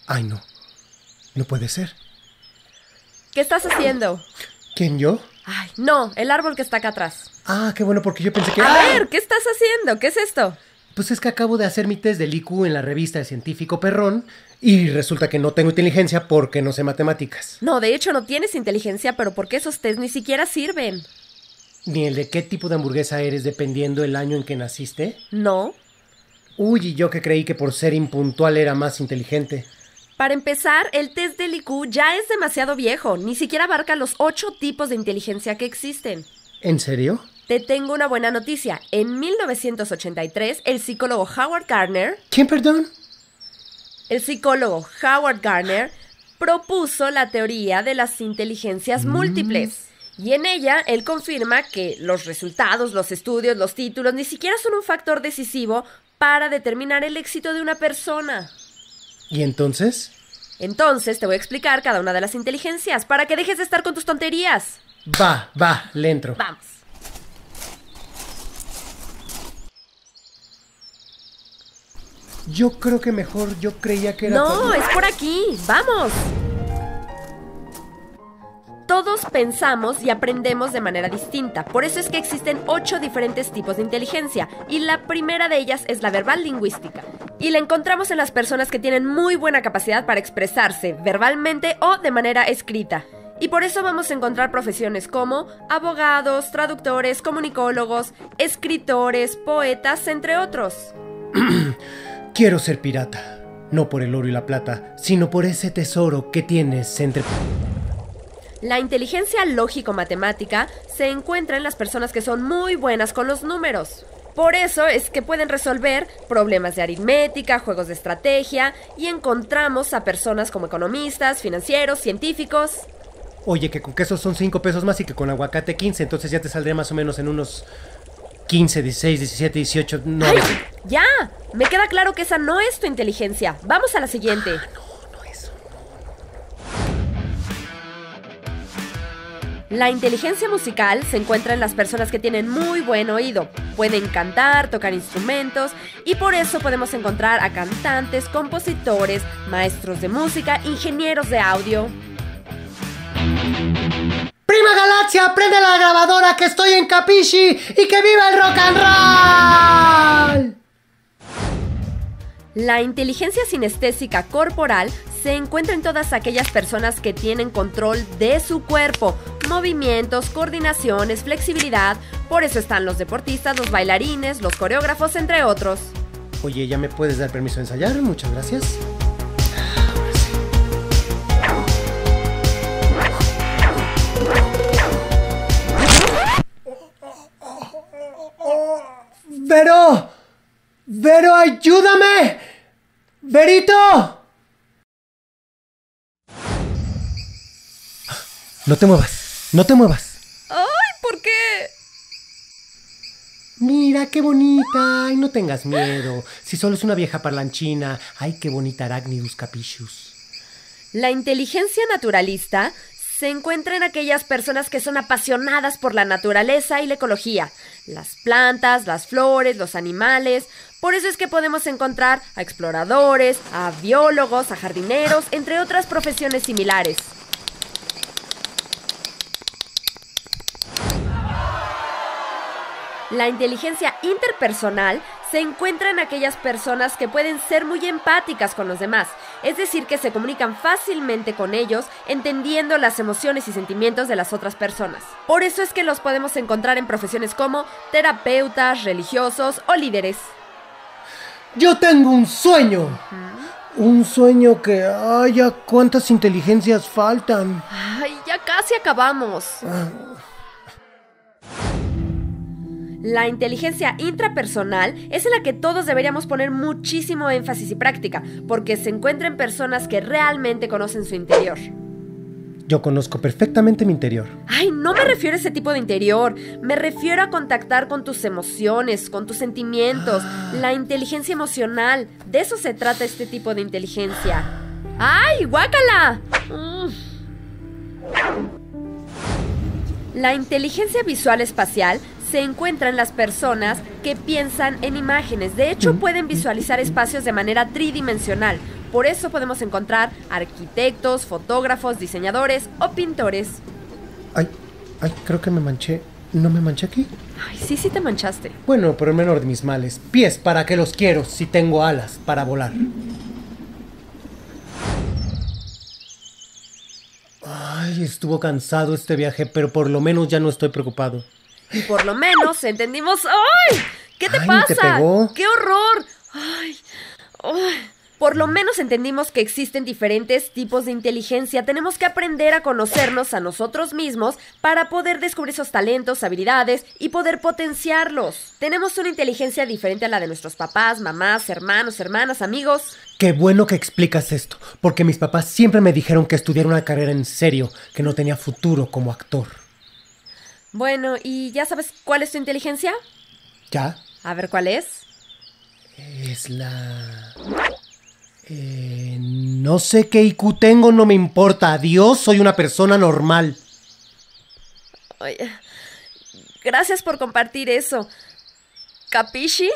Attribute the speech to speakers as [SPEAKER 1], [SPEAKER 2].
[SPEAKER 1] Ay, no. No puede ser.
[SPEAKER 2] ¿Qué estás haciendo?
[SPEAKER 1] ¿Quién, yo?
[SPEAKER 2] Ay, no, el árbol que está acá atrás.
[SPEAKER 1] Ah, qué bueno, porque yo pensé que...
[SPEAKER 2] A ver, ¿qué estás haciendo? ¿Qué es esto?
[SPEAKER 1] Pues es que acabo de hacer mi test del IQ en la revista de Científico Perrón y resulta que no tengo inteligencia porque no sé matemáticas.
[SPEAKER 2] No, de hecho no tienes inteligencia, pero ¿por qué esos test ni siquiera sirven?
[SPEAKER 1] Ni el de qué tipo de hamburguesa eres dependiendo el año en que naciste.
[SPEAKER 2] No.
[SPEAKER 1] Uy, y yo que creí que por ser impuntual era más inteligente.
[SPEAKER 2] Para empezar, el test del IQ ya es demasiado viejo. Ni siquiera abarca los 8 tipos de inteligencia que existen.
[SPEAKER 1] ¿En serio?
[SPEAKER 2] Te tengo una buena noticia. En 1983, el psicólogo Howard Gardner...
[SPEAKER 1] ¿Quién, perdón?
[SPEAKER 2] El psicólogo Howard Gardner propuso la teoría de las inteligencias múltiples. Y en ella, él confirma que los resultados, los estudios, los títulos, ni siquiera son un factor decisivo para determinar el éxito de una persona.
[SPEAKER 1] ¿Y entonces?
[SPEAKER 2] Entonces te voy a explicar cada una de las inteligencias para que dejes de estar con tus tonterías.
[SPEAKER 1] Va, le entro.
[SPEAKER 2] Vamos.
[SPEAKER 1] Yo creo que mejor, yo creía que era...
[SPEAKER 2] No, es por aquí. ¡Vamos! Todos pensamos y aprendemos de manera distinta. Por eso es que existen 8 diferentes tipos de inteligencia. Y la primera de ellas es la verbal lingüística. Y la encontramos en las personas que tienen muy buena capacidad para expresarse verbalmente o de manera escrita. Y por eso vamos a encontrar profesiones como abogados, traductores, comunicólogos, escritores, poetas, entre otros.
[SPEAKER 1] Quiero ser pirata. No por el oro y la plata, sino por ese tesoro que tienes entre...
[SPEAKER 2] La inteligencia lógico-matemática se encuentra en las personas que son muy buenas con los números. Por eso es que pueden resolver problemas de aritmética, juegos de estrategia, y encontramos a personas como economistas, financieros, científicos.
[SPEAKER 1] Oye, que con queso son 5 pesos más y que con aguacate 15, entonces ya te saldría más o menos en unos 15, 16, 17, 18... No.
[SPEAKER 2] ¡Ay! ¡Ya! Me queda claro que esa no es tu inteligencia. Vamos a la siguiente.
[SPEAKER 1] No, eso.
[SPEAKER 2] La inteligencia musical se encuentra en las personas que tienen muy buen oído. Pueden cantar, tocar instrumentos y por eso podemos encontrar a cantantes, compositores, maestros de música, ingenieros de audio.
[SPEAKER 1] ¡Prima Galaxia, prende la grabadora que estoy en Capishi y que viva el rock and roll!
[SPEAKER 2] La inteligencia sinestésica corporal se encuentra en todas aquellas personas que tienen control de su cuerpo, movimientos, coordinaciones, flexibilidad. Por eso están los deportistas, los bailarines, los coreógrafos, entre otros.
[SPEAKER 1] Oye, ¿ya me puedes dar permiso de ensayar? Muchas gracias. ¡Vero! ¡Vero, ayúdame! ¡Verito! No te muevas, no te muevas.
[SPEAKER 2] ¡Ay! ¿Por qué?
[SPEAKER 1] Mira, qué bonita. Ay, no tengas miedo. Si solo es una vieja parlanchina. Ay, qué bonita Arachnidus capichus.
[SPEAKER 2] La inteligencia naturalista se encuentra en aquellas personas que son apasionadas por la naturaleza y la ecología, las plantas, las flores, los animales. Por eso es que podemos encontrar a exploradores, a biólogos, a jardineros, entre otras profesiones similares. La inteligencia interpersonal se encuentra en aquellas personas que pueden ser muy empáticas con los demás, es decir, que se comunican fácilmente con ellos, entendiendo las emociones y sentimientos de las otras personas. Por eso es que los podemos encontrar en profesiones como terapeutas, religiosos o líderes.
[SPEAKER 1] Yo tengo un sueño. Un sueño que... Ay, ya cuántas inteligencias faltan.
[SPEAKER 2] Ay, ya casi acabamos. La inteligencia intrapersonal es en la que todos deberíamos poner muchísimo énfasis y práctica, porque se encuentra en personas que realmente conocen su interior.
[SPEAKER 1] Yo conozco perfectamente mi interior.
[SPEAKER 2] Ay, no me refiero a ese tipo de interior. Me refiero a contactar con tus emociones, con tus sentimientos. La inteligencia emocional. De eso se trata este tipo de inteligencia. ¡Ay, guácala! La inteligencia visual espacial se encuentra en las personas que piensan en imágenes. De hecho, pueden visualizar espacios de manera tridimensional. Por eso podemos encontrar arquitectos, fotógrafos, diseñadores o pintores.
[SPEAKER 1] Ay, creo que me manché. ¿No me manché aquí?
[SPEAKER 2] Ay, sí te manchaste.
[SPEAKER 1] Bueno, pero el menor de mis males. Pies, ¿para qué los quiero si tengo alas para volar? Ay, estuvo cansado este viaje, pero por lo menos ya no estoy preocupado.
[SPEAKER 2] Y por lo menos entendimos... ¡Ay! ¿Qué te pasa?
[SPEAKER 1] ¿Te pegó?
[SPEAKER 2] ¡Qué horror! ¡Ay! Por lo menos entendimos que existen diferentes tipos de inteligencia. Tenemos que aprender a conocernos a nosotros mismos para poder descubrir esos talentos, habilidades y poder potenciarlos. Tenemos una inteligencia diferente a la de nuestros papás, mamás, hermanos, hermanas, amigos.
[SPEAKER 1] Qué bueno que explicas esto, porque mis papás siempre me dijeron que estudiara una carrera en serio, que no tenía futuro como actor.
[SPEAKER 2] Bueno, ¿y ya sabes cuál es tu inteligencia?
[SPEAKER 1] ¿Ya?
[SPEAKER 2] A ver, ¿cuál es?
[SPEAKER 1] Es la... no sé qué IQ tengo, no me importa. Adiós, soy una persona normal.
[SPEAKER 2] Oye, gracias por compartir eso. ¿Capisci?